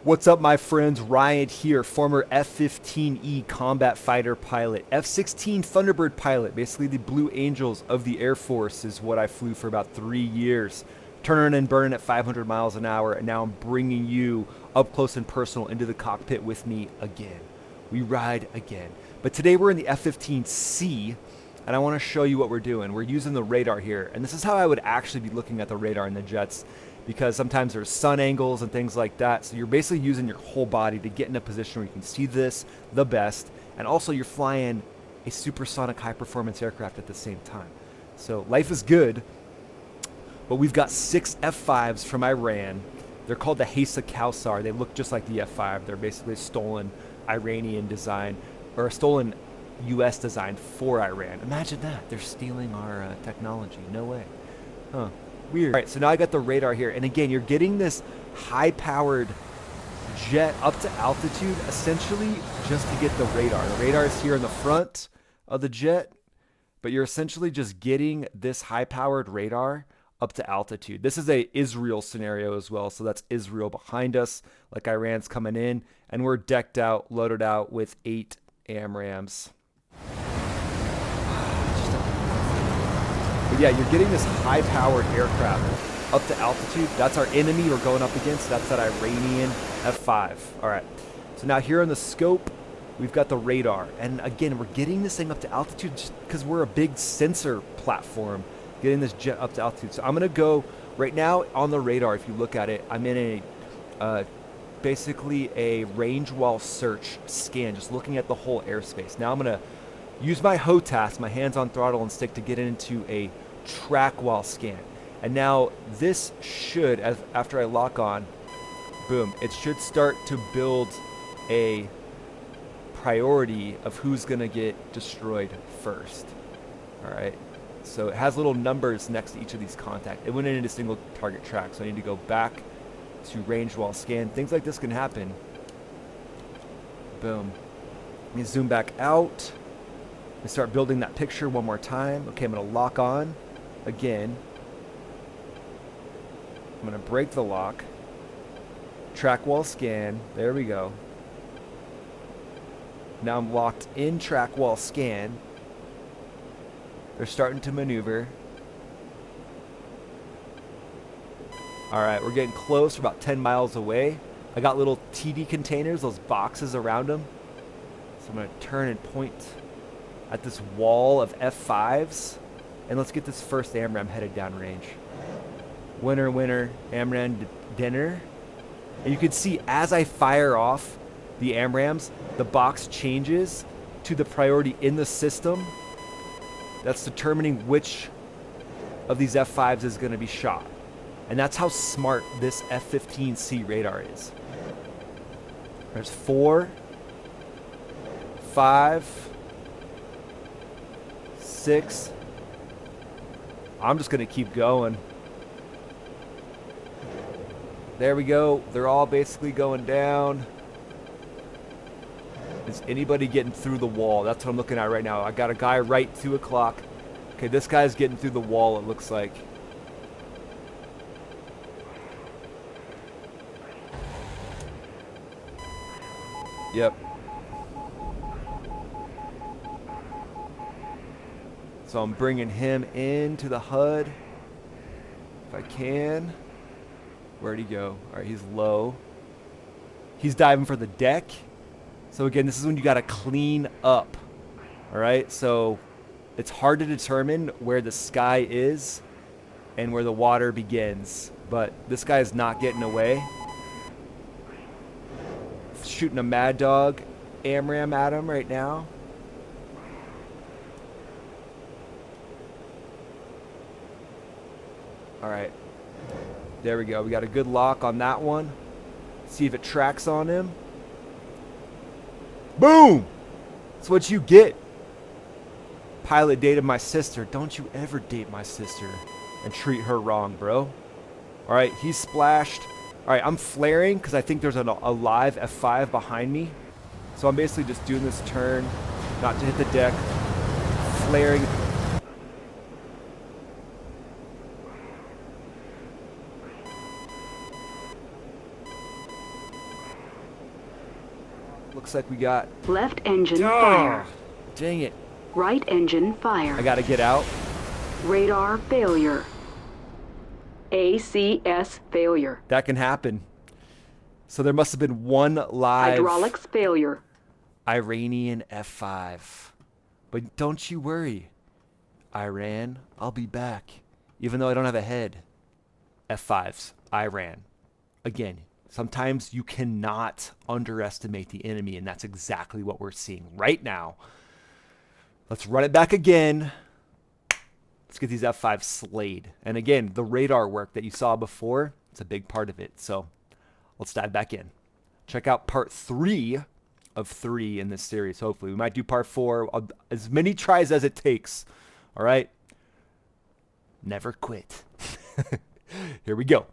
What's up, my friends? Ryan here, former F-15E combat fighter pilot, F-16 Thunderbird pilot, basically the Blue Angels of the Air Force is what I flew for about 3 years. Turning and burning at 500 miles an hour, and now I'm bringing you up close and personal into the cockpit with me again. We ride again. But today we're in the F-15C, and I want to show you what we're doing. We're using the radar here, and this is how I would actually be looking at the radar in the jets, because sometimes there's sun angles and things like that. So you're basically using your whole body to get in a position where you can see this the best, and also you're flying a supersonic high-performance aircraft at the same time. So life is good, but we've got 6 F-5s from Iran. They're called the Hesa Kausar. They look just like the F-5. They're basically a stolen Iranian design, or a stolen U.S. design for Iran. Imagine that. They're stealing our technology. No way. Huh. Weird. All right, so now I got the radar here, and again, you're getting this high-powered jet up to altitude, essentially just to get the radar. The radar is here in the front of the jet, but you're essentially just getting this high-powered radar up to altitude. This is a Israel scenario as well, so that's Israel behind us, like Iran's coming in, and we're decked out, loaded out with 8 AMRAAMs. But yeah, you're getting this high-powered aircraft up to altitude. That's our enemy we're going up against. That's that Iranian F-5. All right. So now here on the scope, we've got the radar. And again, we're getting this thing up to altitude just because we're a big sensor platform, getting this jet up to altitude. So I'm going to go right now on the radar. If you look at it, I'm in a basically a range wall search scan, just looking at the whole airspace. Now I'm going to use my HOTAS, my hands on throttle and stick, to get into a track wall scan. And now this should, after I lock on, boom, it should start to build a priority of who's going to get destroyed first. All right. So it has little numbers next to each of these contacts. It went into single target track, so I need to go back to range wall scan. Things like this can happen. Boom. Let me zoom back out. Let me start building that picture one more time. Okay, I'm going to lock on again. I'm going to break the lock. Track wall scan. There we go. Now I'm locked in track wall scan. They're starting to maneuver. All right, we're getting close. We're about 10 miles away. I got little TD containers, those boxes around them. So I'm going to turn and point at this wall of F5s. And let's get this first AMRAAM headed downrange. Winner, winner, AMRAAM dinner. And you can see as I fire off the AMRAAMs, the box changes to the priority in the system. That's determining which of these F5s is going to be shot. And that's how smart this F-15C radar is. There's 4, 5, 6. I'm just going to keep going. There we go. They're all basically going down. Is anybody getting through the wall? That's what I'm looking at right now. I got a guy right 2 o'clock. Okay, this guy's getting through the wall, it looks like. Yep. So I'm bringing him into the HUD if I can. Where'd he go? All right, he's low. He's diving for the deck. So again, this is when you got to clean up. All right, so it's hard to determine where the sky is and where the water begins. But this guy is not getting away. Shooting a Mad Dog AMRAAM at him right now. All right. There we go. We got a good lock on that one. See if it tracks on him. Boom! That's what you get. Pilot dated my sister. Don't you ever date my sister and treat her wrong, bro. All right, he's splashed. All right, I'm flaring because I think there's a live F5 behind me. So I'm basically just doing this turn, not to hit the deck, flaring. Looks like we got... Left engine fire. Dang it. Right engine fire. I gotta get out. Radar failure. ACS failure. That can happen. So there must have been one live... Hydraulics failure. Iranian F5. But don't you worry, Iran, I'll be back. Even though I don't have a head. F5s, Iran. Again, sometimes you cannot underestimate the enemy, and that's exactly what we're seeing right now. Let's run it back again. Let's get these F5s slayed. And again, the radar work that you saw before, it's a big part of it. So let's dive back in. Check out part 3 of 3 in this series, hopefully. We might do part 4, as many tries as it takes. All right? Never quit. Here we go.